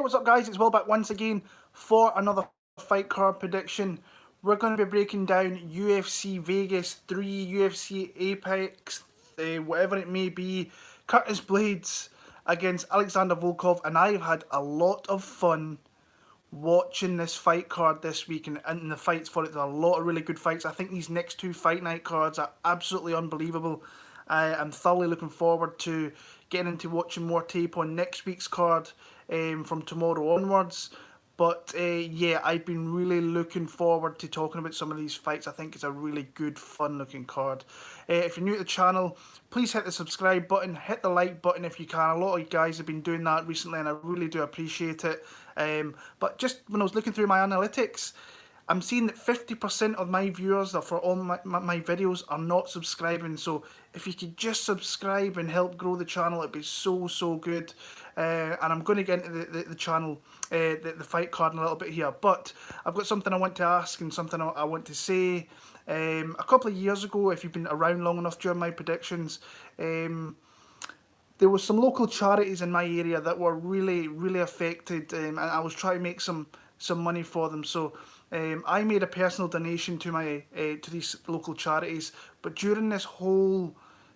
what's up guys, it's Will back once again for another fight card prediction. We're going to be breaking down UFC Vegas 3, UFC Apex, whatever it may be, Curtis Blaydes against Alexander Volkov, and I've had a lot of fun watching this fight card this week and the fights for it. There's a lot of really good fights. I think these next two fight night cards are absolutely unbelievable. I'm thoroughly looking forward to getting into watching more tape on next week's card from tomorrow onwards. But yeah, I've been really looking forward to talking about some of these fights. I think it's a really good, fun-looking card. If you're new to the channel, please hit the subscribe button, hit the like button if you can. A lot of you guys have been doing that recently, and I really do appreciate it. But just when I was looking through my analytics, I'm seeing that 50% of my viewers for all my videos are not subscribing. So if you could just subscribe and help grow the channel, it'd be so good. And I'm going to get into the channel, the fight card in a little bit here. But I've got something I want to ask and something I want to say. A couple of years ago, if you've been around long enough during my predictions, there was some local charities in my area that were really affected, and I was trying to make some money for them. So I made a personal donation to my to these local charities. But during this whole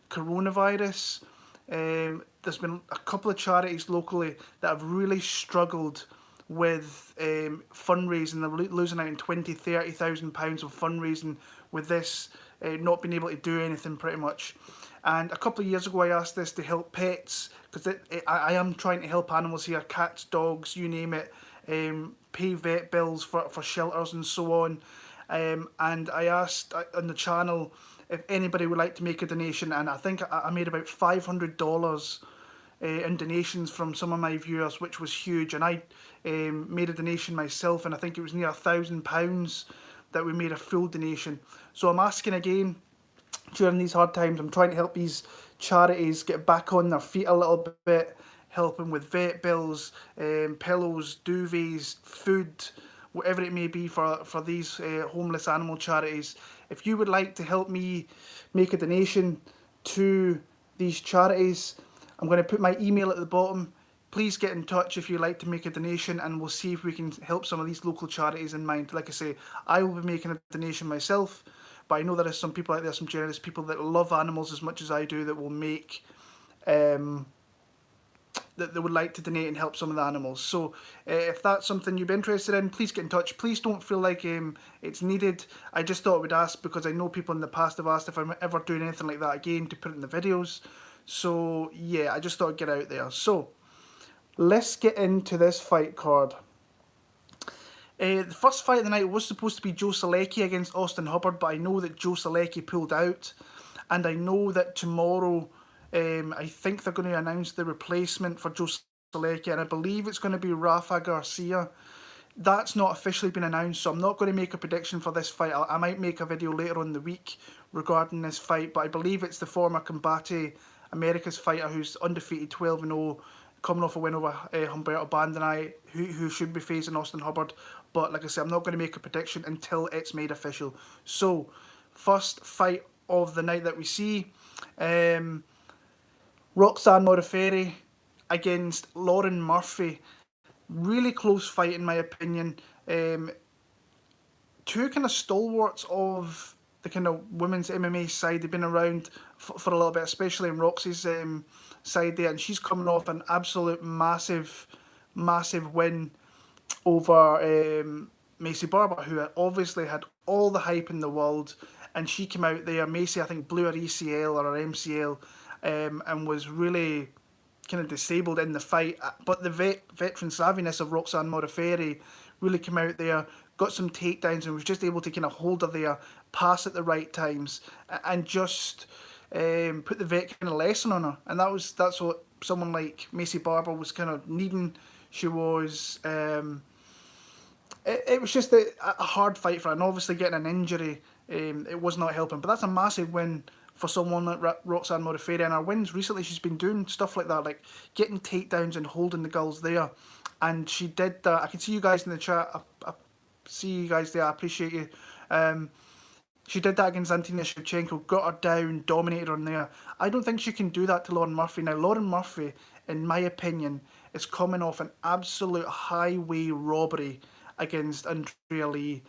coronavirus, there's been a couple of charities locally that have really struggled with fundraising. They're losing out in £20,000-30,000 of fundraising with this not being able to do anything pretty much. And a couple of years ago I asked this to help pets, because I am trying to help animals here, cats, dogs, you name it, pay vet bills for shelters and so on. And I asked on the channel if anybody would like to make a donation, and I think I made about $500 in donations from some of my viewers, which was huge. And I made a donation myself, and I think it was near £1,000 that we made a full donation. So I'm asking again, during these hard times, I'm trying to help these charities get back on their feet a little bit, helping with vet bills, pillows, duvets, food, whatever it may be for these homeless animal charities. If you would like to help me make a donation to these charities, I'm going to put my email at the bottom. Please get in touch if you'd like to make a donation, and we'll see if we can help some of these local charities in mind. Like I say, I will be making a donation myself, but I know there are some people out there, some generous people that love animals as much as I do, that will make that they would like to donate and help some of the animals. So if that's something you'd be interested in, please get in touch. Please don't feel like it's needed. I just thought I would ask, because I know people in the past have asked if I'm ever doing anything like that again to put in the videos. So yeah, I just thought I'd get out there. So let's get into this fight card. The first fight of the night was supposed to be Joe Solecki against Austin Hubbard, but I know that Joe Solecki pulled out, and I know that tomorrow I think they're going to announce the replacement for Joe Solecki, and I believe it's going to be Rafa Garcia. That's not officially been announced, so I'm not going to make a prediction for this fight. I might make a video later on in the week regarding this fight, but I believe it's the former Combate Americas fighter who's undefeated 12-0, coming off a win over Humberto Bandenay, who should be facing Austin Hubbard. But like I said, I'm not going to make a prediction until it's made official. So, first fight of the night that we see, Roxanne Modafferi against Lauren Murphy. Really close fight in my opinion. Two kind of stalwarts of the kind of women's MMA side. They've been around for a little bit, especially in Roxy's side there, and she's coming off an absolute massive win over Macy Barber, who obviously had all the hype in the world, and she came out there. Macy, I think, blew her ECL or her MCL, and was really kind of disabled in the fight. But the veteran savviness of Roxanne Modafferi really came out there, got some takedowns, and was just able to kind of hold her there, pass at the right times, and just put the vet kind of lesson on her. And that's what someone like Macy Barber was kind of needing. She was it was just a hard fight for her, and obviously getting an injury, it was not helping. But that's a massive win for someone like Roxanne Modafferi, and her wins recently, she's been doing stuff like that, like getting takedowns and holding the girls there, and she did that. I can see you guys in the chat. I see you guys there. I appreciate you. She did that against Antina Shevchenko, got her down, dominated her in there. I don't think she can do that to Lauren Murphy. Now, Lauren Murphy, in my opinion, is coming off an absolute highway robbery against Andrea Lee.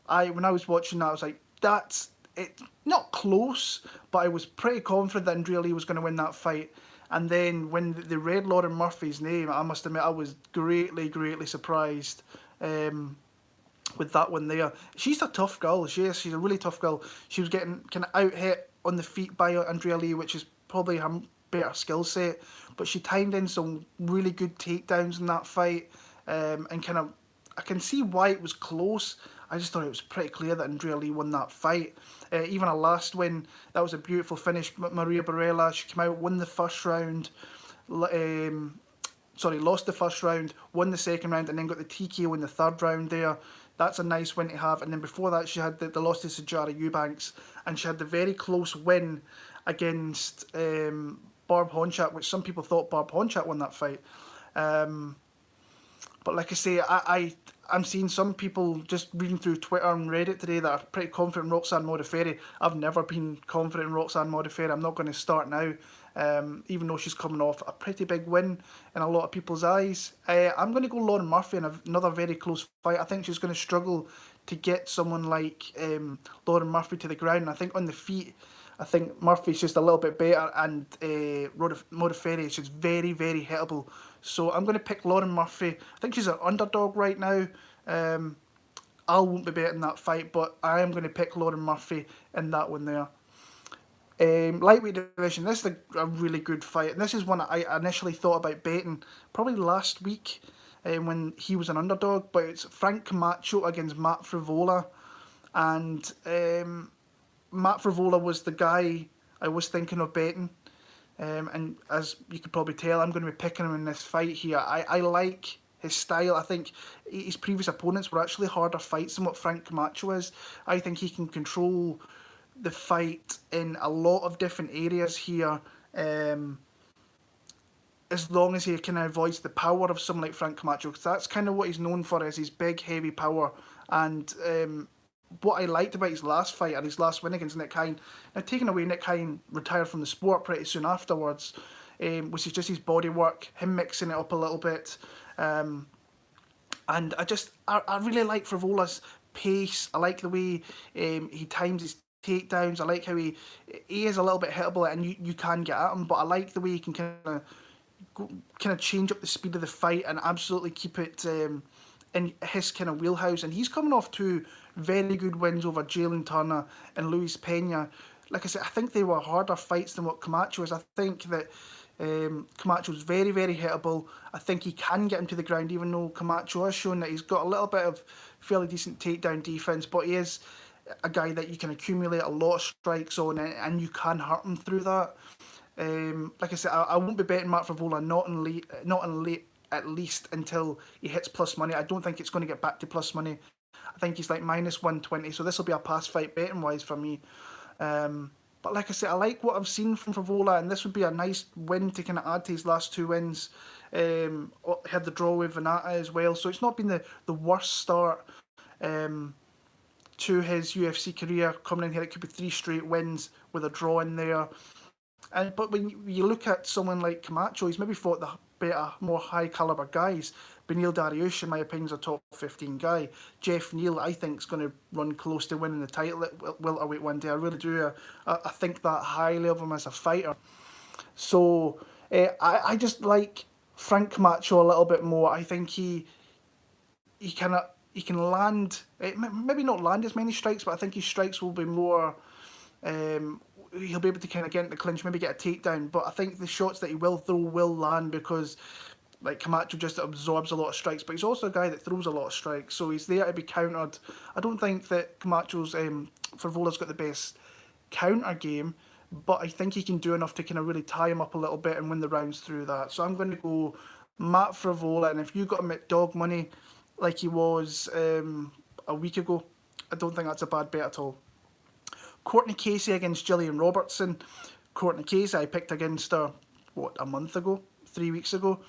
When I was watching that, I was like, that's it. Not close, but I was pretty confident that Andrea Lee was going to win that fight. And then when they read Lauren Murphy's name, I must admit I was greatly, greatly surprised. With that one there. She's a tough girl. She is. She's a really tough girl. She was getting kind of out hit on the feet by Andrea Lee, which is probably her better skill set. But she timed in some really good takedowns in that fight, and kind of I can see why it was close. I just thought it was pretty clear that Andrea Lee won that fight. Even her last win, that was a beautiful finish. Maria Barella, she came out, won the first round. Lost the first round, won the second round, and then got the TKO in the third round there. That's a nice win to have. And then before that, she had the loss to Sijara Eubanks, and she had the very close win against Barb Honchak, which some people thought Barb Honchak won that fight. But like I say, I'm seeing some people just reading through Twitter and Reddit today that are pretty confident in Roxanne Modafferi. I've never been confident in Roxanne Modafferi. I'm not going to start now, even though she's coming off a pretty big win in a lot of people's eyes. I'm going to go Lauren Murphy in another very close fight. I think she's going to struggle to get someone like Lauren Murphy to the ground. I think on the feet, I think Murphy's just a little bit better, and Modafferi is just very, very hittable. So I'm going to pick Lauren Murphy. I think she's an underdog right now. I won't be betting that fight, but I am going to pick Lauren Murphy in that one there. Lightweight division, this is a really good fight. And this is one I initially thought about betting probably last week when he was an underdog. But it's Frank Camacho against Matt Frevola. And Matt Frevola was the guy I was thinking of betting. And as you could probably tell, I'm going to be picking him in this fight here. I like his style. I think his previous opponents were actually harder fights than what Frank Camacho is. I think he can control the fight in a lot of different areas here, as long as he kind of avoids the power of someone like Frank Camacho, because that's kind of what he's known for, is his big, heavy power. And what I liked about his last fight and his last win against Nick Hine, now taking away Nick Hine retired from the sport pretty soon afterwards, was just his body work, him mixing it up a little bit. And I really like Frevola's pace. I like the way he times his takedowns. I like how he is a little bit hittable and you can get at him, but I like the way he can kind of change up the speed of the fight and absolutely keep it in his kind of wheelhouse. And he's coming off two very good wins over Jalen Turner and Luis Pena. Like I said, I think they were harder fights than what Camacho is. I think that Camacho's very, very hittable. I think he can get him to the ground, even though Camacho has shown that he's got a little bit of fairly decent takedown defense, but he is a guy that you can accumulate a lot of strikes on, and you can hurt him through that. Like I said, I won't be betting Mark Frevola, not in late at least until he hits plus money. I don't think it's going to get back to plus money. I think he's like minus 120, so this will be a pass fight betting wise for me. But like I said, I like what I've seen from Frevola, and this would be a nice win to kind of add to his last two wins. Had the draw with Venata as well, so it's not been the worst start to his UFC career. Coming in here, it could be 3 straight wins with a draw in there. But when you look at someone like Camacho, he's maybe fought the better, more high caliber guys. Beneil Dariush, in my opinion, is a top 15 guy. Jeff Neal, I think, is going to run close to winning the title at welterweight one day. I really do. I think that highly of him as a fighter. So I just like Frank Camacho a little bit more. I think he can land, maybe not land as many strikes, but I think his strikes will be more. He'll be able to kind of get into the clinch, maybe get a takedown. But I think the shots that he will throw will land because, like, Camacho just absorbs a lot of strikes, but he's also a guy that throws a lot of strikes, so he's there to be countered. I don't think that Camacho's Frevola's got the best counter game, but I think he can do enough to kind of really tie him up a little bit and win the rounds through that. So I'm going to go Matt Frevola, and if you got him at dog money like he was a week ago, I don't think that's a bad bet at all. Cortney Casey against Gillian Robertson. Cortney Casey I picked against her, a month ago, 3 weeks ago,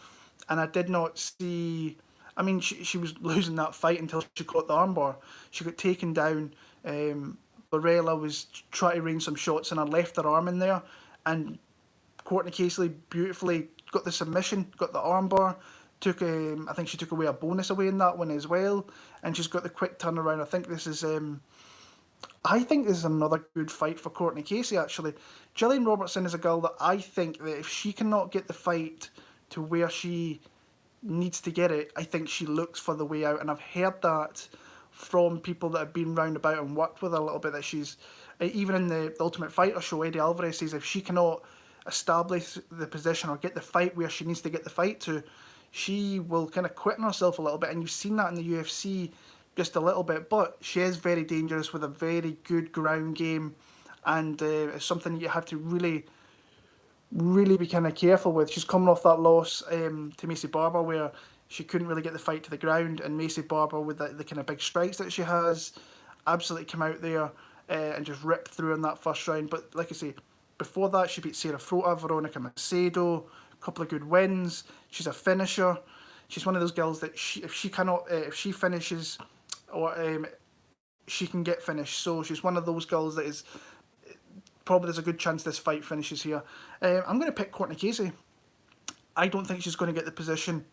and I did not see. I mean, she was losing that fight until she caught the armbar. She got taken down. Barriault was trying to range some shots and I left her arm in there, and Cortney Casey beautifully got the submission, got the armbar, I think she took away a bonus away in that one as well, and she's got the quick turnaround. I think this is another good fight for Cortney Casey, actually. Gillian Robertson is a girl that I think that if she cannot get the fight to where she needs to get it, I think she looks for the way out. And I've heard that from people that have been round about and worked with her a little bit, that she's, even in the Ultimate Fighter show, Eddie Alvarez says if she cannot establish the position or get the fight where she needs to get the fight to, she will kind of quit on herself a little bit. And you've seen that in the UFC just a little bit, but she is very dangerous with a very good ground game, and it's something you have to really be kind of careful with. She's coming off that loss to Macy Barber, where she couldn't really get the fight to the ground, and Macy Barber, with the kind of big strikes that she has, absolutely come out there and just ripped through in that first round. But like I say, before that, she beat Sarah Frota, Veronica Macedo, a couple of good wins. She's a finisher. She's one of those girls that if she finishes, or she can get finished. So she's one of those girls that is probably, there's a good chance this fight finishes here. I'm going to pick Cortney Casey. I don't think she's going to get the position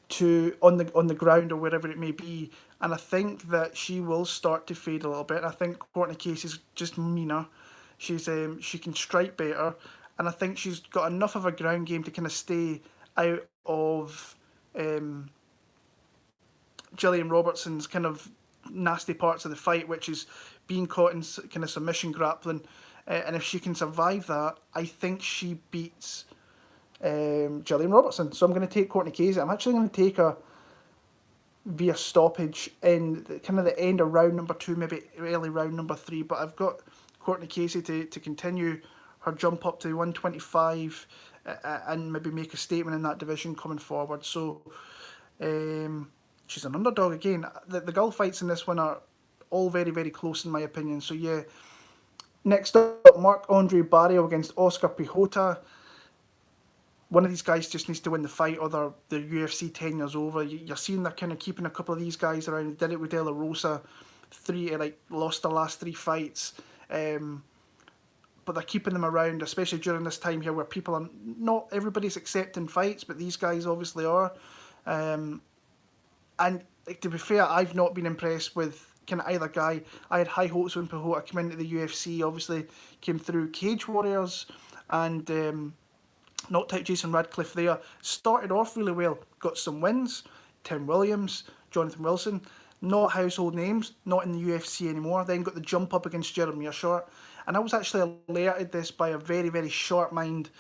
to on the ground or wherever it may be, and I think that she will start to fade a little bit. I think Cortney Casey's just meaner. She can strike better, and I think she's got enough of a ground game to kind of stay out of Gillian Robertson's kind of nasty parts of the fight, which is being caught in kind of submission grappling. And if she can survive that, I think she beats Gillian Robertson. So I'm going to take Cortney Casey. I'm actually going to take her via stoppage in kind of the end of round number 2, maybe early round number 3. But I've got Cortney Casey to continue her jump up to 125 and maybe make a statement in that division coming forward. So she's an underdog again. The girl fights in this one are all very, very close in my opinion. So yeah. Next up, Marc-Andre Barriault against Oskar Piechota. One of these guys just needs to win the fight, or the UFC 10 years over. You're seeing they're kind of keeping a couple of these guys around. They did it with De La Rosa, lost the last 3 fights. But they're keeping them around, especially during this time here where people are not everybody's accepting fights, but these guys obviously are. And to be fair, I've not been impressed with kind of either guy. I had high hopes when Piechota came into the UFC. Obviously, came through Cage Warriors and knocked out Jason Radcliffe there. Started off really well, got some wins. Tim Williams, Jonathan Wilson, not household names, not in the UFC anymore. Then got the jump up against Jeremy Mearshart. And I was actually alerted this by a very, very sharp mind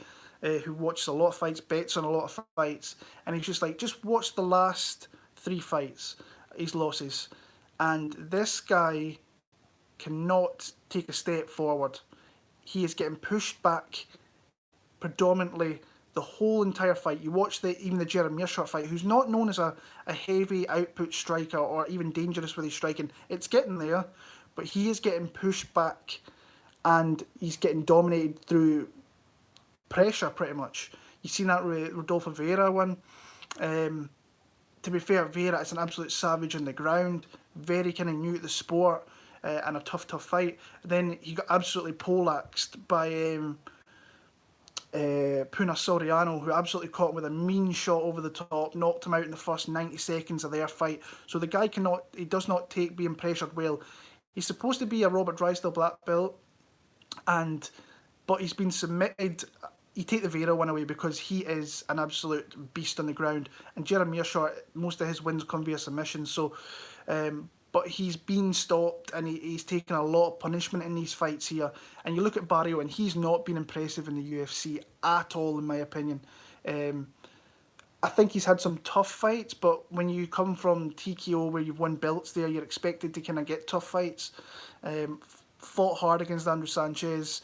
who watches a lot of fights, bets on a lot of fights. And he's just like, just watch the last 3 fights, his losses. And this guy cannot take a step forward. He is getting pushed back predominantly the whole entire fight. You watch even the Jeremy Mearshart fight, who's not known as a heavy output striker or even dangerous with his striking. It's getting there, but he is getting pushed back and he's getting dominated through pressure pretty much. You've seen that with Rodolfo Vieira one. To be fair, Vieira is an absolute savage on the ground, very kind of new at the sport, and a tough fight. Then he got absolutely poleaxed by Puna Soriano, who absolutely caught him with a mean shot over the top, knocked him out in the first 90 seconds of their fight. So the guy does not take being pressured well. He's supposed to be a Robert Drysdale black belt, but he's been submitted. You take the Vieira one away because he is an absolute beast on the ground, and Jeremy Mearshart, most of his wins come via submission. So, but he's been stopped and he's taken a lot of punishment in these fights here. And you look at Barriault, and he's not been impressive in the UFC at all, in my opinion. I think he's had some tough fights, but when you come from TKO where you've won belts there, you're expected to kind of get tough fights. Fought hard against Andrew Sanchez,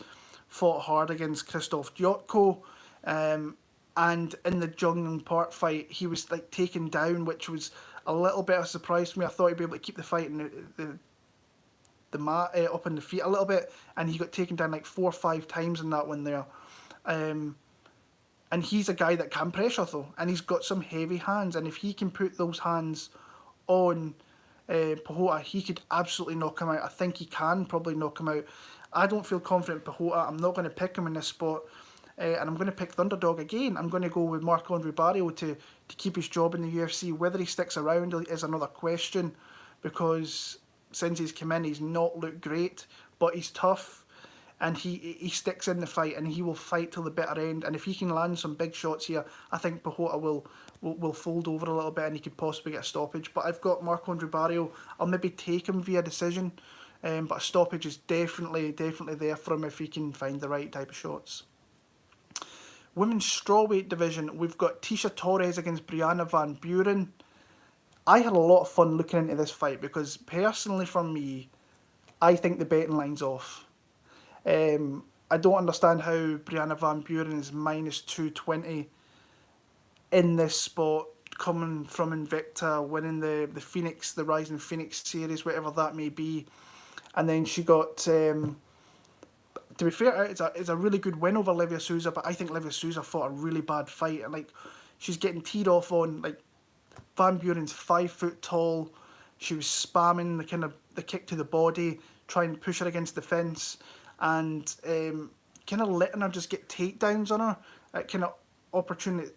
fought hard against Krzysztof Jotko, and in the Jung Park fight, he was like taken down, which was a little bit of a surprise to me. I thought he'd be able to keep the fight in the mat up in the feet a little bit, and he got taken down like 4 or 5 times in that one there. And he's a guy that can pressure though, and he's got some heavy hands, and if he can put those hands on Piechota, he could absolutely knock him out. I think he can probably knock him out. I don't feel confident in Piechota. I'm not going to pick him in this spot. and I'm going to pick the underdog again. I'm going to go with Marc-Andre Barriault to keep his job in the UFC. Whether he sticks around is another question, because since he's come in, he's not looked great, but he's tough, and he sticks in the fight, and he will fight till the bitter end. And if he can land some big shots here, I think Piechota will fold over a little bit, and he could possibly get a stoppage. But I've got Marc-Andre Barriault. I'll maybe take him via decision, but a stoppage is definitely there for him if he can find the right type of shots. Women's strawweight division, we've got Tecia Torres against Brianna van Buren. I had a lot of fun looking into this fight because personally for me, I think the betting line's off. I don't understand how Brianna van Buren is minus 220 in this spot, coming from Invicta, winning the Phoenix, the Rising Phoenix series, whatever that may be. And then she got, to be fair, it's a really good win over Livia Souza, but I think Livia Souza fought a really bad fight. And like, she's getting teed off on, like, Van Buren's 5 foot tall. She was spamming the kick to the body, trying to push her against the fence, and kind of letting her just get takedowns on her at kind of opportune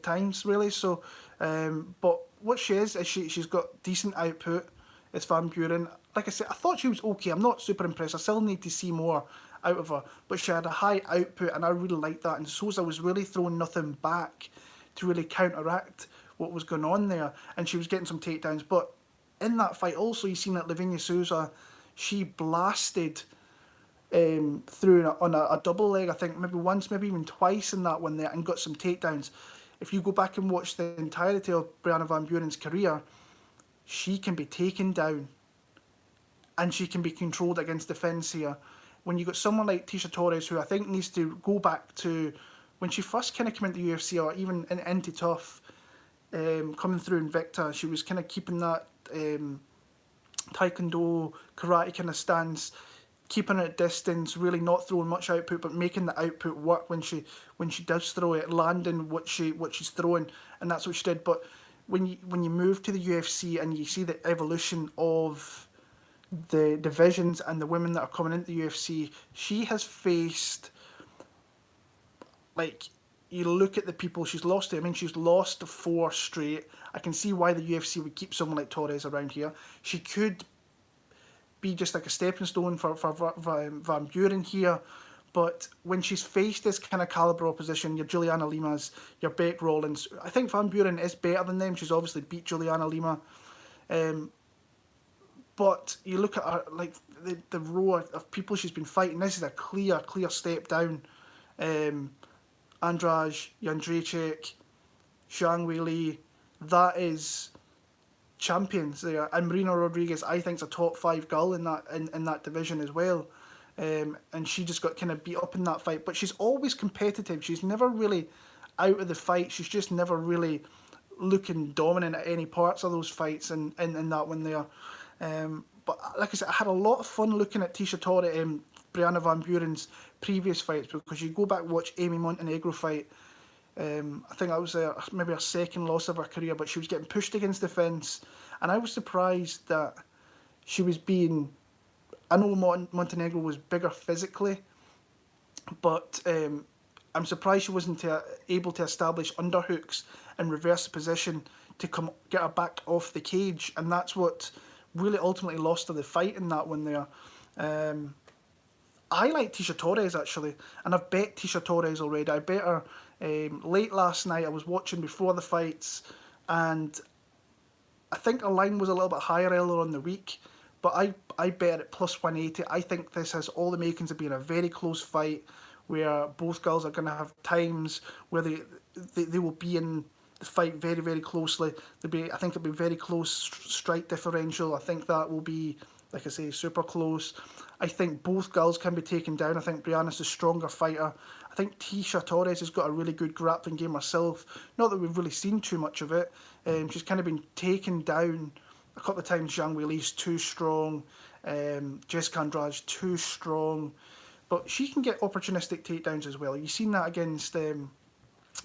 times, really. So, but what she is she's got decent output. It's Van Buren. Like I said, I thought she was okay. I'm not super impressed. I still need to see more out of her, but she had a high output, and I really liked that. And Souza was really throwing nothing back to really counteract what was going on there, and she was getting some takedowns. But in that fight also, you seen that Livia Souza, she blasted through on a double leg, I think maybe once, maybe even twice in that one there, and got some takedowns. If you go back and watch the entirety of Brianna van Buren's career, she can be taken down and she can be controlled against the fence here. When you got someone like Tecia Torres, who I think needs to go back to when she first kind of came into the UFC, or even into Tough, coming through Invicta, she was kind of keeping that Taekwondo, karate kind of stance, keeping it at distance, really not throwing much output, but making the output work when she does throw it, landing what she's throwing, and that's what she did. But when you move to the UFC and you see the evolution of the divisions and the women that are coming into the UFC, she has faced, like, you look at the people she's lost to. I mean, she's lost 4 straight. I can see why the UFC would keep someone like Torres around here. She could be just like a stepping stone for Van Buren here. But when she's faced this kind of caliber opposition, your Juliana Limas, your Beck Rollins, I think Van Buren is better than them. She's obviously beat Juliana Lima. But you look at her, like, the row of people she's been fighting, this is a clear step down. Andrade, Jędrzejczyk, Zhang Weili, that is champions there. And Marina Rodriguez, I think, is a top 5 girl in that division as well. And she just got kind of beat up in that fight. But she's always competitive. She's never really out of the fight. She's just never really looking dominant at any parts of those fights in that one there. But like I said, I had a lot of fun looking at Tecia Torres, Brianna van Buren's previous fights, because you go back and watch Amy Montenegro fight. I think that was maybe her second loss of her career, but she was getting pushed against the fence, and I was surprised that she was being. I know Montenegro was bigger physically, but I'm surprised she wasn't able to establish underhooks and reverse the position to get her back off the cage, and that's what really ultimately lost her the fight in that one there. I like Tecia Torres, actually, and I've bet Tecia Torres already. I bet her late last night. I was watching before the fights, and I think her line was a little bit higher earlier on the week, but I bet at plus 180. I think this has all the makings of being a very close fight, where both girls are going to have times where they will be in the fight very, very closely. I think it'll be very close strike differential. I think that will be, like I say, super close. I think both girls can be taken down. I think Brianna's the stronger fighter. I think Tecia Torres has got a really good grappling game herself. Not that we've really seen too much of it. She's kind of been taken down a couple of times. Zhang Weili's too strong. Jessica Andrade's too strong. But she can get opportunistic takedowns as well. You've seen that against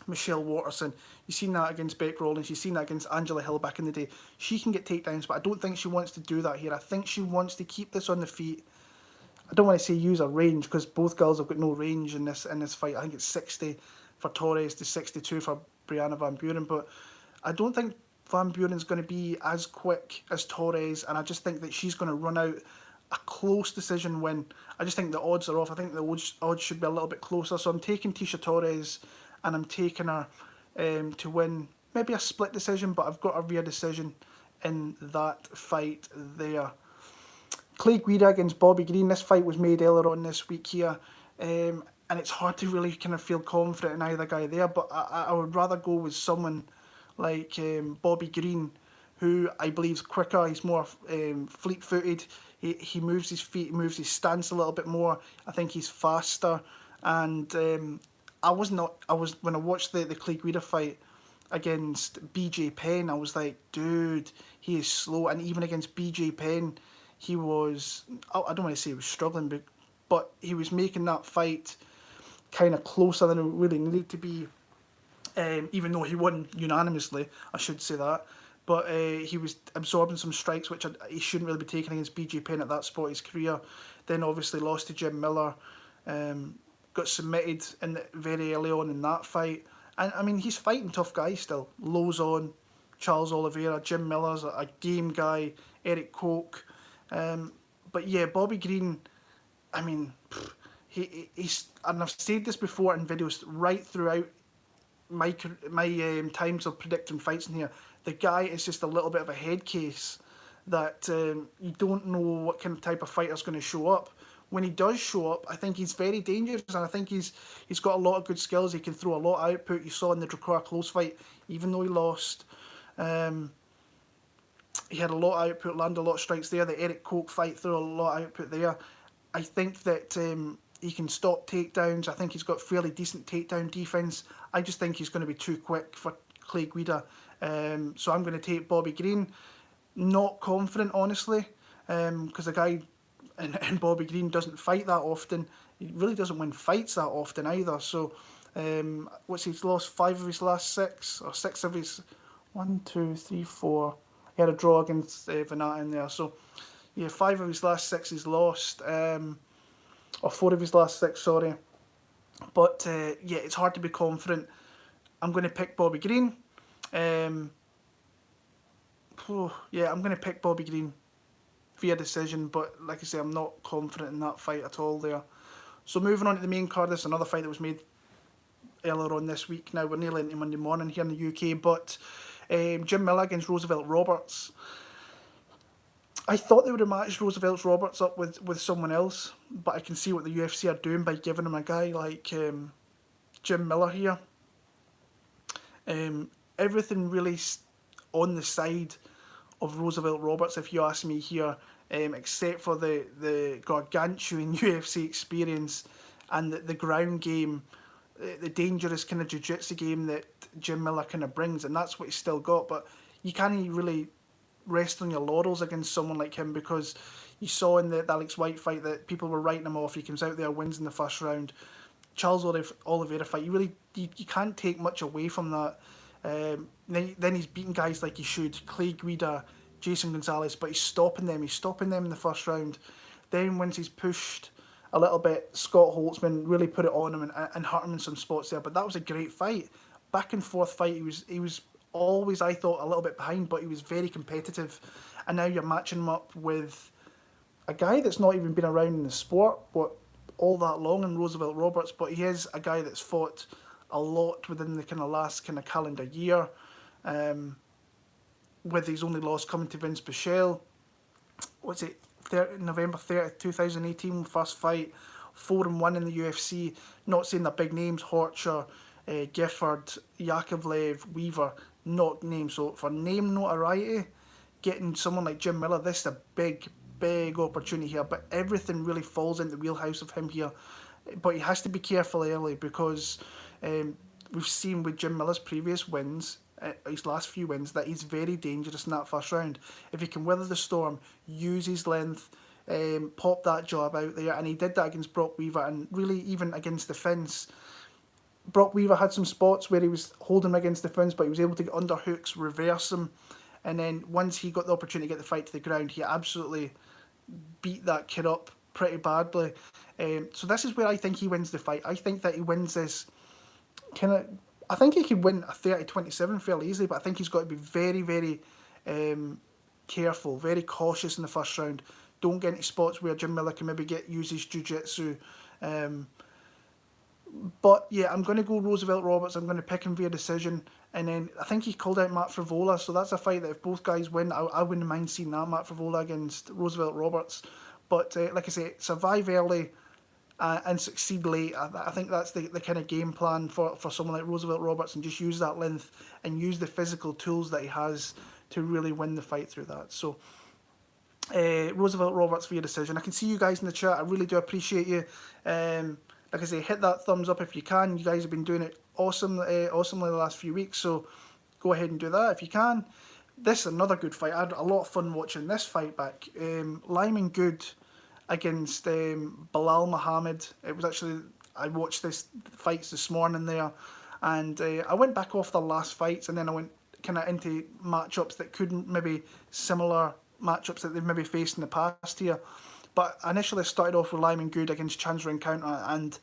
Michelle Watterson. You've seen that against Beck Rollins. You've seen that against Angela Hill back in the day. She can get takedowns, but I don't think she wants to do that here. I think she wants to keep this on the feet. I don't want to say use a range because both girls have got no range in this fight. I think it's 60 for Torres to 62 for Brianna Van Buren, but I don't think Van Buren's going to be as quick as Torres, and I just think that she's going to run out a close decision win. I just think the odds are off. I think the odds should be a little bit closer. So I'm taking Tecia Torres, and I'm taking her to win maybe a split decision, but I've got a rear decision in that fight there. Clay Guida against Bobby Green. This fight was made earlier on this week here, and it's hard to really kind of feel confident in either guy there. But I would rather go with someone like Bobby Green, who I believe is quicker. He's more fleet-footed. He moves his feet, moves his stance a little bit more. I think he's faster. And I was when I watched the Clay Guida fight against BJ Penn, I was like, dude, he is slow. And even against BJ Penn, he was, I don't want to say he was struggling, but he was making that fight kind of closer than it really needed to be. Even though he won unanimously, I should say that. But he was absorbing some strikes, which he shouldn't really be taking against BJ Penn at that spot in his career. Then obviously lost to Jim Miller, got submitted very early on in that fight. And I mean, he's fighting tough guys still. Lozon, Charles Oliveira, Jim Miller's a game guy, Eric Koch. But yeah, Bobby Green, I mean, he's, and I've said this before in videos right throughout my times of predicting fights in here, the guy is just a little bit of a head case that you don't know what kind of type of fighter's going to show up. When he does show up, I think he's very dangerous, and I think he's got a lot of good skills. He can throw a lot of output. You saw in the Drakkar Close fight, even though he lost, he had a lot of output, landed a lot of strikes there. The Eric Koch fight, threw a lot of output there. I think that he can stop takedowns. I think he's got fairly decent takedown defense. I just think he's going to be too quick for Clay Guida. So I'm going to take Bobby Green. Not confident, honestly, because the guy and Bobby Green doesn't fight that often. He really doesn't win fights that often either. So he's lost 5 of his last 6, or 6 of his 1, 2, 3, 4. He had a draw against Venata in there. So yeah, 5 of his last 6 he's lost, or 4 of his last 6, sorry. But yeah, it's hard to be confident. I'm going to pick Bobby Green. Yeah, I'm going to pick Bobby Green via decision, but like I say, I'm not confident in that fight at all there. So moving on to the main card, this is another fight that was made earlier on this week. Now we're nearly into Monday morning here in the UK, but Jim Miller against Roosevelt Roberts. I thought they would have matched Roosevelt Roberts up with someone else, but I can see what the UFC are doing by giving him a guy like Jim Miller here. Everything really on the side of Roosevelt Roberts, if you ask me here, except for the gargantuan UFC experience and the ground game, the dangerous kind of jiu-jitsu game that Jim Miller kind of brings, and that's what he's still got. But you can't really rest on your laurels against someone like him, because you saw in the Alex White fight that people were writing him off. He comes out there, wins in the first round. Charles Oliveira fight, you can't take much away from that. Then he's beating guys like he should, Clay Guida, Jason Gonzalez, but he's stopping them in the first round. Then once he's pushed a little bit, Scott Holtzman really put it on him and hurt him in some spots there. But that was a great fight, back and forth fight. He was always, I thought, a little bit behind, but he was very competitive. And now you're matching him up with a guy that's not even been around in the sport all that long, in Roosevelt Roberts, but he is a guy that's fought a lot within the kind of last kind of calendar year, with his only loss coming to Vince Pichel. What's it, November 30th, 2018, first fight, 4-1 in the UFC. Not saying the big names, Horcher, Gifford, Yakovlev, Weaver, not names. So for name notoriety, getting someone like Jim Miller, this is a big opportunity here. But everything really falls into the wheelhouse of him here. But he has to be careful early, because we've seen with Jim Miller's previous wins, his last few wins, that he's very dangerous in that first round. If he can weather the storm, use his length, pop that jab out there, and he did that against Brock Weaver, and really even against the fence. Brock Weaver had some spots where he was holding him against the fence, but he was able to get underhooks, reverse him, and then once he got the opportunity to get the fight to the ground, he absolutely beat that kid up pretty badly. So this is where I think he wins the fight. I think that he wins this kind of. I think he could win a 30-27 fairly easily, but I think he's got to be very, very careful, very cautious in the first round. Don't get into spots where Jim Miller can maybe use his jiu-jitsu. But yeah, I'm going to go Roosevelt Roberts. I'm going to pick him via decision. And then I think he called out Matt Frevola, so that's a fight that if both guys win, I wouldn't mind seeing that, Matt Frevola against Roosevelt Roberts. But like I say, survive early and succeed late. I think that's the kind of game plan for someone like Roosevelt Roberts, and just use that length and use the physical tools that he has to really win the fight through that. So Roosevelt Roberts via decision. I can see you guys in the chat. I really do appreciate you. Like I say, hit that thumbs up if you can. You guys have been doing it awesomely the last few weeks, so go ahead and do that if you can. This is another good fight. I had a lot of fun watching this fight back. Lyman Good against Belal Muhammad. It was actually, I watched this fights this morning there, and I went back off the last fights, and then I went kind of into matchups that couldn't, maybe similar matchups that they've maybe faced in the past here. But I initially started off with Lyman Good against Chandra Encounter, and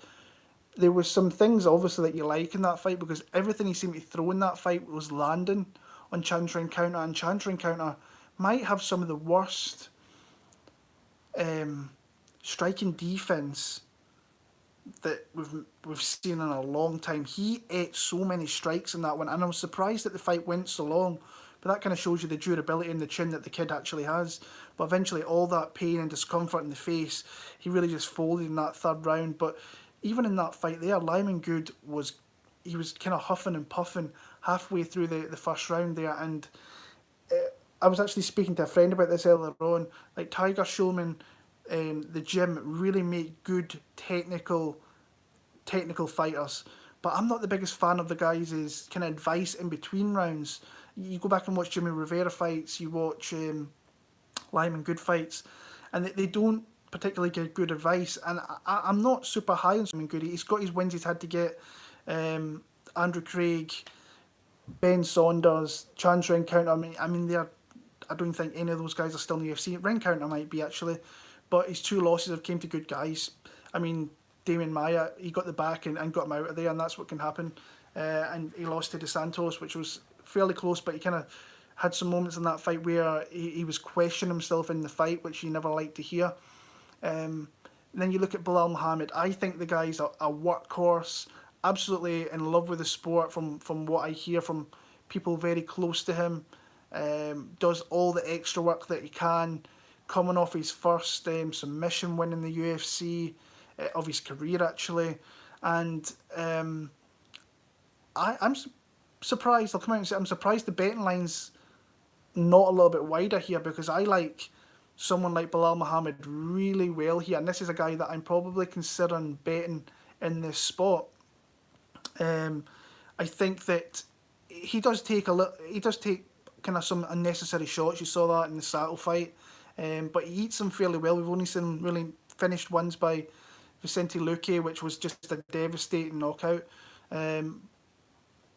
there was some things obviously that you like in that fight, because everything he seemed to throw in that fight was landing on Chandra Encounter, and Chandra Encounter might have some of the worst striking defense that we've seen in a long time. He ate so many strikes in that one, and I was surprised that the fight went so long. But that kind of shows you the durability in the chin that the kid actually has. But eventually, all that pain and discomfort in the face, he really just folded in that third round. But even in that fight there, Lyman Good was kind of huffing and puffing halfway through the first round there. And I was actually speaking to a friend about this earlier on. Like, Tiger Showman, the gym really make good technical fighters. But I'm not the biggest fan of the guys' kind of advice in between rounds. You go back and watch Jimmy Rivera fights, you watch Lyman Good fights, and they don't particularly give good advice. And I'm not super high on Lyman Good. He's got his wins he's had to get. Andrew Craig, Ben Saunders, Chandra Encounter. I mean, I don't think any of those guys are still in the UFC. Rencounter might be, actually, but his two losses have came to good guys. I mean, Damian Maia, he got the back and got him out of there, and that's what can happen. And he lost to Dos Santos, which was fairly close, but he kind of had some moments in that fight where he was questioning himself in the fight, which you never like to hear. Then you look at Belal Muhammad. I think the guy's a workhorse, absolutely in love with the sport from what I hear from people very close to him. Does all the extra work that he can, coming off his first submission win in the UFC of his career, actually. And I'm surprised, I'll come out and say, I'm surprised the betting line's not a little bit wider here, because I like someone like Belal Muhammad really well here, and this is a guy that I'm probably considering betting in this spot. I think that he does take kind of some unnecessary shots. You saw that in the Sato fight, but he eats them fairly well. We've only seen really finished ones by Vicente Luque, which was just a devastating knockout.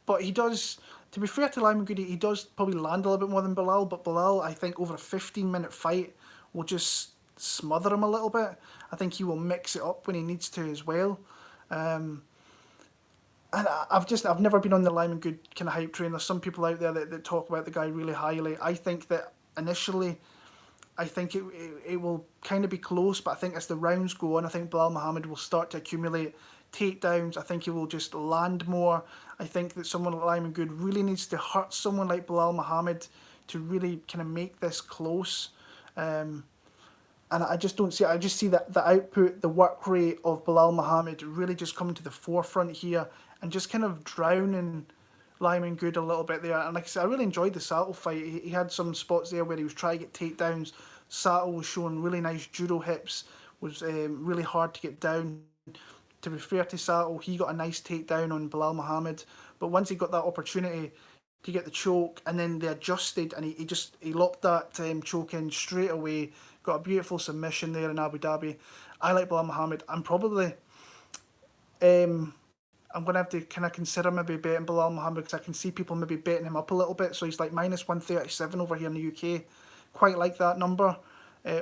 But he does, to be fair to Lyman Good, he does probably land a little bit more than Belal, but Belal, I think, over a 15-minute fight will just smother him a little bit. I think he will mix it up when he needs to as well. And I've never been on the Lyman Good kind of hype train. There's some people out there that talk about the guy really highly. I think that initially, I think it will kind of be close, but I think as the rounds go on, I think Belal Muhammad will start to accumulate takedowns. I think he will just land more. I think that someone like Lyman Good really needs to hurt someone like Belal Muhammad to really kind of make this close. And I just don't see it. I just see that the output, the work rate of Belal Muhammad really just coming to the forefront here and just kind of drowning Lyman Good a little bit there. And like I said, I really enjoyed the Sato fight. He had some spots there where he was trying to get takedowns. Sato was showing really nice judo hips, was really hard to get down. To be fair to Sato, he got a nice takedown on Belal Muhammad, but once he got that opportunity to get the choke, and then they adjusted, and he locked that choke in straight away, got a beautiful submission there in Abu Dhabi. I like Belal Muhammad. I'm probably, I'm going to have to kind of consider maybe betting Belal Muhammad, because I can see people maybe betting him up a little bit, so he's like minus 137 over here in the UK. Quite like that number.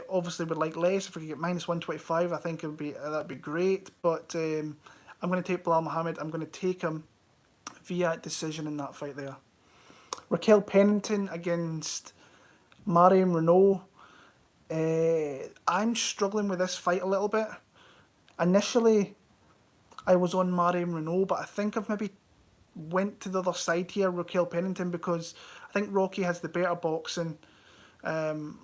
Obviously, would like less. If we could get -125, I think that'd be great. But I'm going to take Belal Muhammad. I'm going to take him via decision in that fight there. Raquel Pennington against Marion Reneau. I'm struggling with this fight a little bit. Initially, I was on Marion Reneau, but I think I've maybe went to the other side here, Raquel Pennington, because I think Rocky has the better boxing. Marion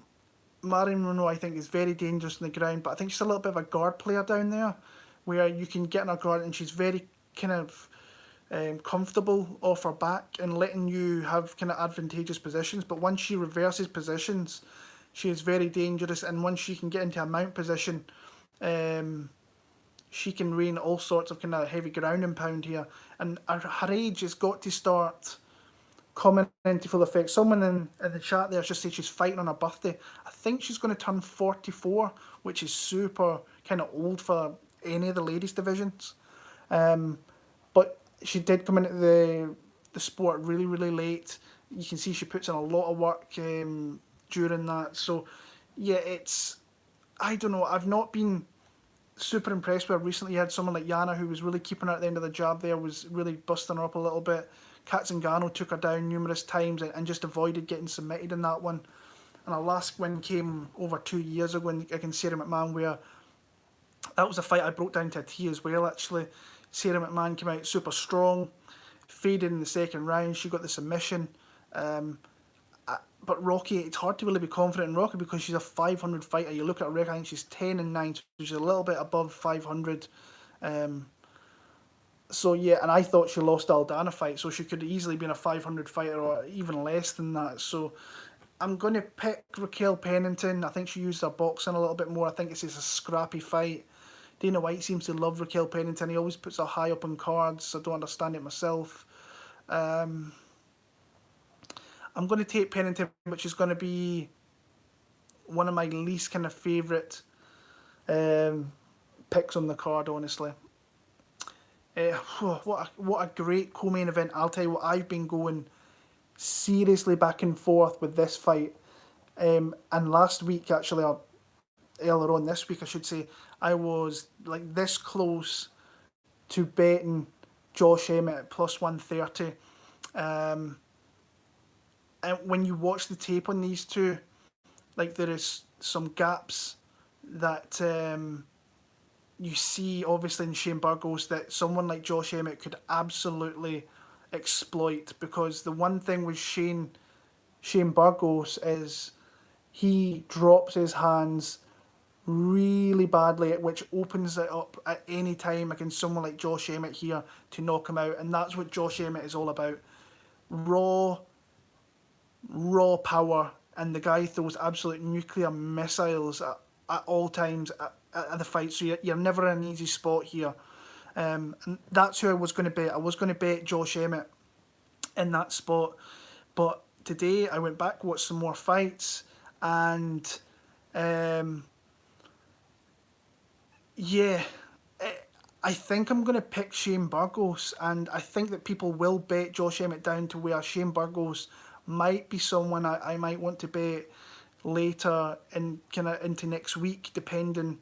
Reneau, I think, is very dangerous on the ground, but I think she's a little bit of a guard player down there, where you can get in her guard and she's very kind of comfortable off her back and letting you have kind of advantageous positions. But once she reverses positions, she is very dangerous, and once she can get into a mount position, she can rain all sorts of kind of heavy ground and pound here. And her age has got to start coming into full effect. Someone in the chat there just said she's fighting on her birthday. I think she's going to turn 44, which is super kind of old for any of the ladies divisions. But she did come into the sport really, really late. You can see she puts in a lot of work during that. So, yeah, I don't know. I've not been super impressed with her recently. You had someone like Yana, who was really keeping her at the end of the jab there, was really busting her up a little bit. Katzengano took her down numerous times and just avoided getting submitted in that one. And her last win came over 2 years ago against Sarah McMahon, where that was a fight I broke down to a T as well, actually. Sarah McMahon came out super strong, faded in the second round. She got the submission. But Rocky, it's hard to really be confident in Rocky because she's a 500 fighter. You look at her record, I think she's 10-9, so she's a little bit above 500. So yeah, and I thought she lost the Aldana fight, so she could easily been a 500 fighter or even less than that. So I'm going to pick Raquel Pennington. I think she used her boxing a little bit more. I think it's just a scrappy fight. Dana White seems to love Raquel Pennington. He always puts her high up on cards. I don't understand it myself. I'm going to take Pennington, which is going to be one of my least kind of favourite picks on the card, honestly. What a great co-main event. I'll tell you what, I've been going seriously back and forth with this fight. And last week, actually, or earlier on this week, I should say, I was like this close to betting Josh Emmett at plus 130. And when you watch the tape on these two, like there is some gaps that you see obviously in Shane Burgos that someone like Josh Emmett could absolutely exploit, because the one thing with Shane Burgos is he drops his hands really badly, which opens it up at any time against someone like Josh Emmett here to knock him out. And that's what Josh Emmett is all about. Raw power, and the guy throws absolute nuclear missiles at all times at the fight, so you're never in an easy spot here. And that's who I was going to bet. I was going to bet Josh Emmett in that spot, but today I went back, watched some more fights, and I think I'm going to pick Shane Burgos, and I think that people will bet Josh Emmett down to where Shane Burgos might be someone I might want to bet later in kind of into next week, depending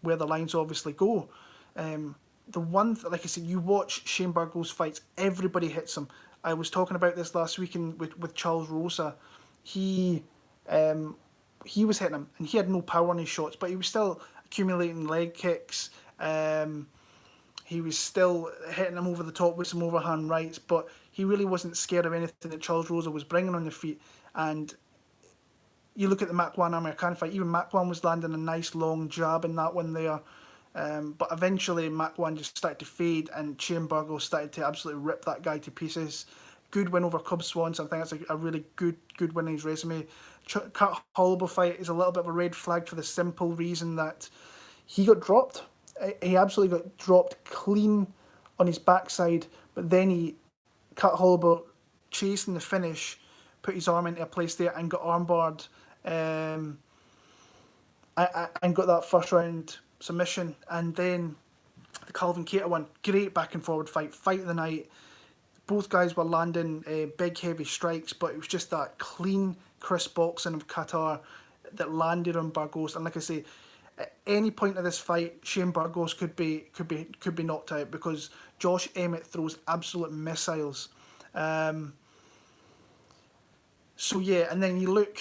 where the lines obviously go. The one, like I said, you watch Shane Burgos fights, everybody hits him. I was talking about this last week with Charles Rosa. He was hitting him, and he had no power on his shots, but he was still accumulating leg kicks. He was still hitting him over the top with some overhand rights, but he really wasn't scared of anything that Charles Rosa was bringing on the feet. And you look at the Makwan American fight, even Makwan was landing a nice long jab in that one there. But eventually Makwan just started to fade, and Shane Burgos started to absolutely rip that guy to pieces. Good win over Cub Swanson. I think that's a really good win in his resume. Kurt Holloway fight is a little bit of a red flag for the simple reason that he got dropped. He absolutely got dropped clean on his backside, but then Kurt Holloway chasing the finish, put his arm into a place there and got armbarred, and got that first round submission. And then the Calvin Kattar one, great back and forward fight of the night. Both guys were landing big heavy strikes, but it was just that clean, crisp boxing of Qatar that landed on Burgos. And like I say, at any point of this fight, Shane Burgos could be knocked out because Josh Emmett throws absolute missiles. So yeah, and then you look.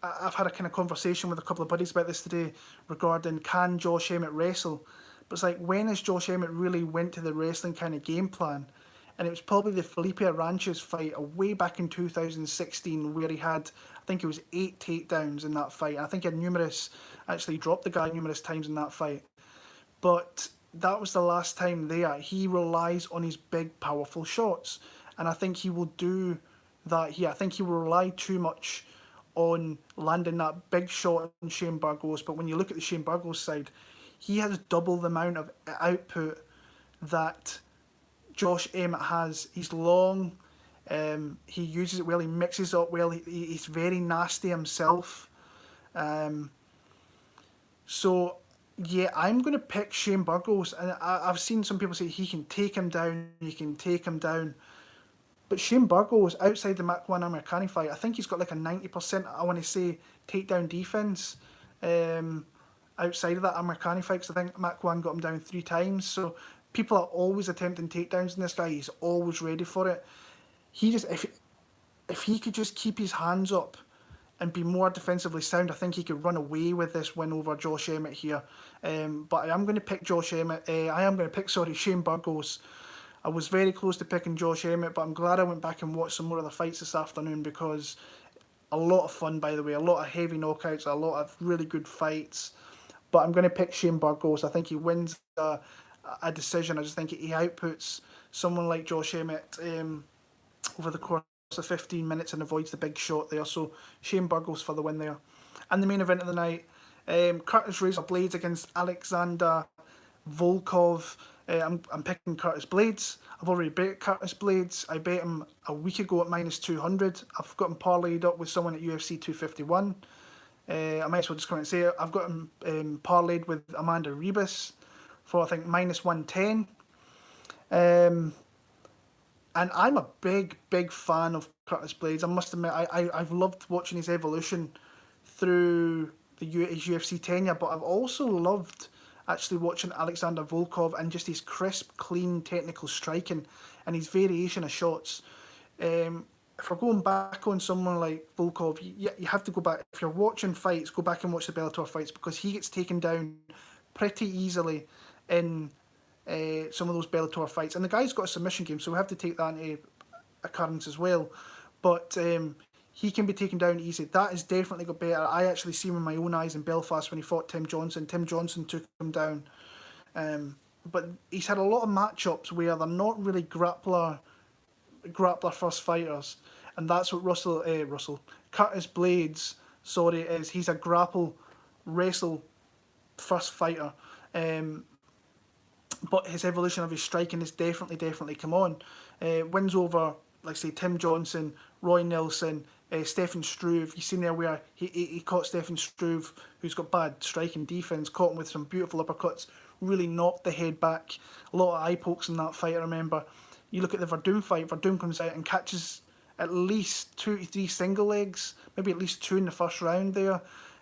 I've had a kind of conversation with a couple of buddies about this today regarding can Josh Emmett wrestle. But it's like, when has Josh Emmett really went to the wrestling kind of game plan? And it was probably the Felipe Aranches fight way back in 2016 where he had, I think it was 8 takedowns in that fight. I think he had actually dropped the guy numerous times in that fight. But that was the last time there. He relies on his big, powerful shots. And I think he will do that here. I think he will rely too much on landing that big shot on Shane Burgos. But when you look at the Shane Burgos side, he has double the amount of output that Josh Emmett has. He's long, he uses it well, he mixes it up well, he's very nasty himself. So, yeah, I'm going to pick Shane Burgos. And I've seen some people say he can take him down, But Shane Burgos, outside the Mach-1 Amirkhani fight, I think he's got like a 90%, I want to say, takedown defense. Outside of that Amirkhani fight, because I think Mach-1 got him down 3 times. So people are always attempting takedowns in this guy. He's always ready for it. He just, if he could just keep his hands up and be more defensively sound, I think he could run away with this win over Josh Emmett here. But I am going to pick Shane Burgos. I was very close to picking Josh Emmett, but I'm glad I went back and watched some more of the fights this afternoon because a lot of fun, by the way, a lot of heavy knockouts, a lot of really good fights. But I'm going to pick Shane Burgos. I think he wins a decision. I just think he outputs someone like Josh Emmett over the course of 15 minutes and avoids the big shot there. So Shane Burgos for the win there. And the main event of the night, Curtis Razor Blaydes against Alexander Volkov. I'm picking Curtis Blaydes. I've already bet Curtis Blaydes. I bet him a week ago at -200. I've got him parlayed up with someone at UFC 251. I might as well just come out and say it. I've got him parlayed with Amanda Ribas for, I think, -110. And I'm a big fan of Curtis Blaydes. I must admit, I've loved watching his evolution through his UFC tenure, but I've also loved actually watching Alexander Volkov and just his crisp, clean, technical striking and his variation of shots. If we're going back on someone like Volkov, you have to go back. If you're watching fights, go back and watch the Bellator fights because he gets taken down pretty easily in some of those Bellator fights. And the guy's got a submission game, so we have to take that into occurrence as well. But he can be taken down easy. That has definitely got better. I actually seen with my own eyes in Belfast when he fought Tim Johnson. Tim Johnson took him down. But he's had a lot of matchups where they're not really grappler first fighters, and that's what Curtis Blaydes, is. He's a wrestle first fighter, but his evolution of his striking has definitely come on. Wins over, like say, Tim Johnson, Roy Nelson, Stefan Struve. You seen there where he caught Stefan Struve, who's got bad striking defense, caught him with some beautiful uppercuts, really knocked the head back. A lot of eye pokes in that fight, I remember. You look at the Verdum fight, Verdum comes out and catches at least 2 to 3 single legs, maybe at least 2 in the first round there,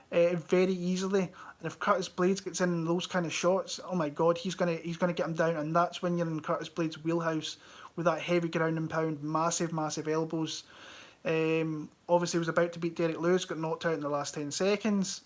very easily. And if Curtis Blaydes gets in those kind of shots, oh my God, he's gonna get him down, and that's when you're in Curtis Blaydes' wheelhouse with that heavy ground and pound, massive elbows. Obviously, he was about to beat Derek Lewis, got knocked out in the last 10 seconds.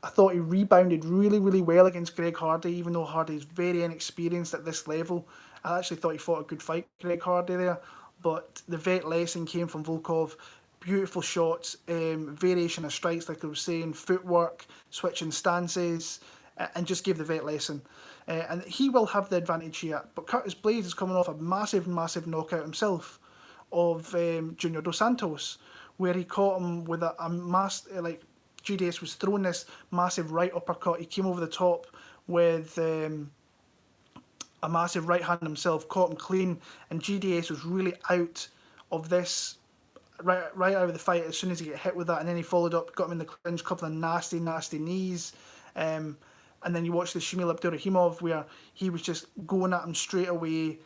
I thought he rebounded really well against Greg Hardy, even though Hardy is very inexperienced at this level. I actually thought he fought a good fight, Greg Hardy there. But the vet lesson came from Volkov. Beautiful shots, variation of strikes, like I was saying, footwork, switching stances, and just gave the vet lesson. And he will have the advantage here. But Curtis Blaydes is coming off a massive knockout himself of Junior Dos Santos, where he caught him with like GDS was throwing this massive right uppercut. He came over the top with a massive right hand himself, caught him clean, and GDS was really out of this right out of the fight as soon as he got hit with that, and then he followed up, got him in the clinch, couple of nasty knees, and then you watch the Shamil Abdurakhimov where he was just going at him straight away,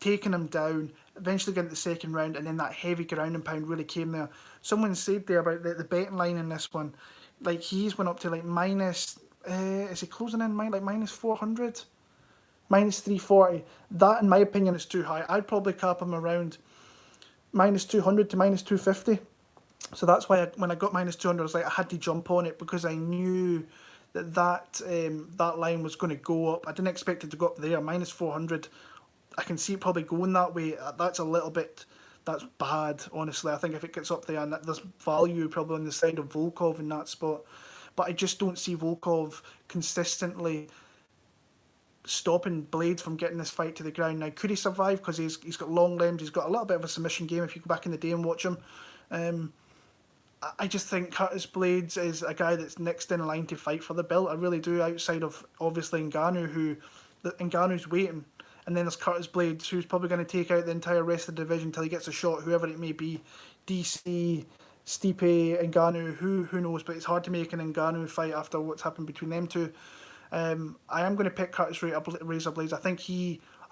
taking him down, eventually getting the second round, and then that heavy ground and pound really came there. Someone said there about the betting line in this one, like he's went up to like minus, is he closing in like minus 400? Minus 340. That, in my opinion, is too high. I'd probably cap him around minus 200 to minus 250. So that's why when I got minus 200, I was like, I had to jump on it because I knew that line was going to go up. I didn't expect it to go up there. Minus 400, I can see it probably going that way. That's a little bit, that's bad, honestly. I think if it gets up there, and there's value probably on the side of Volkov in that spot. But I just don't see Volkov consistently stopping Blaydes from getting this fight to the ground. Now, could he survive? Because he's got long limbs. He's got a little bit of a submission game if you go back in the day and watch him. I just think Curtis Blaydes is a guy that's next in line to fight for the belt. I really do, outside of obviously Ngannou's waiting. And then there's Curtis Blaydes, who's probably going to take out the entire rest of the division until he gets a shot, whoever it may be. DC, Stipe, Ngannou, who knows? But it's hard to make an Ngannou fight after what's happened between them two. I am going to pick Curtis Razor Blaydes. I think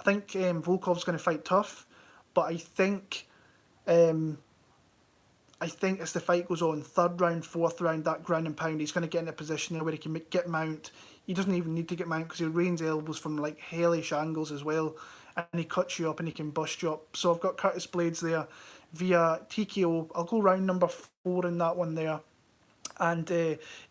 Volkov's going to fight tough, but I think as the fight goes on, third round, fourth round, that ground and pound, he's going to get in a position there where he can get mount. He doesn't even need to get mount because he rains elbows from like hellish angles as well, and he cuts you up and he can bust you up. So I've got Curtis Blaydes there via TKO. I'll go round number 4 in that one there, and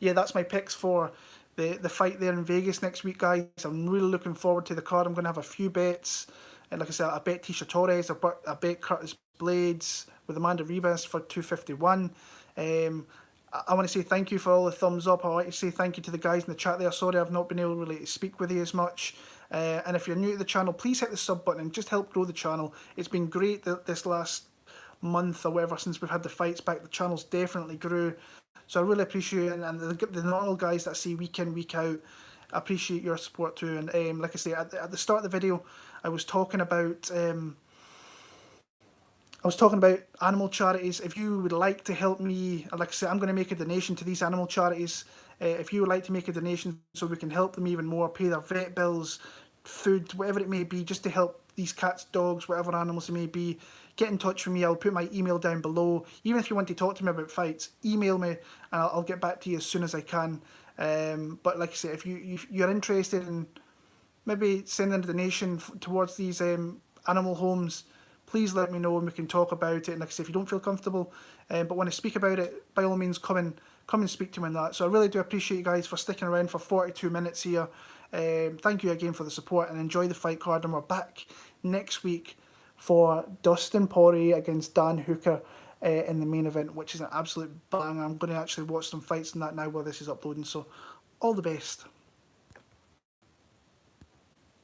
yeah, that's my picks for the fight there in Vegas next week, guys. I'm really looking forward to the card. I'm going to have a few bets. And like I said, I bet Tecia Torres, I bet Curtis Blaydes with Amanda Ribas for 251. I want to say thank you for all the thumbs up. I want to say thank you to the guys in the chat there. Sorry I've not been able really to speak with you as much. And if you're new to the channel, please hit the sub button and just help grow the channel. It's been great that this last month or whatever since we've had the fights back. The channel's definitely grew. So I really appreciate it. And the normal guys that I see week in, week out, I appreciate your support too. And like I say, at the start of the video, I was talking about animal charities. If you would like to help me, like I said, I'm going to make a donation to these animal charities. If you would like to make a donation so we can help them even more, pay their vet bills, food, whatever it may be, just to help these cats, dogs, whatever animals it may be, get in touch with me. I'll put my email down below. Even if you want to talk to me about fights, email me and I'll get back to you as soon as I can. But like I said, if you're interested in maybe sending a donation towards these animal homes, please let me know and we can talk about it. And like I say, if you don't feel comfortable but want to speak about it, by all means come and speak to me on that. So I really do appreciate you guys for sticking around for 42 minutes here. Thank you again for the support and enjoy the fight card. And we're back next week for Dustin Poirier against Dan Hooker in the main event, which is an absolute bang. I'm going to actually watch some fights in that now while this is uploading. So all the best.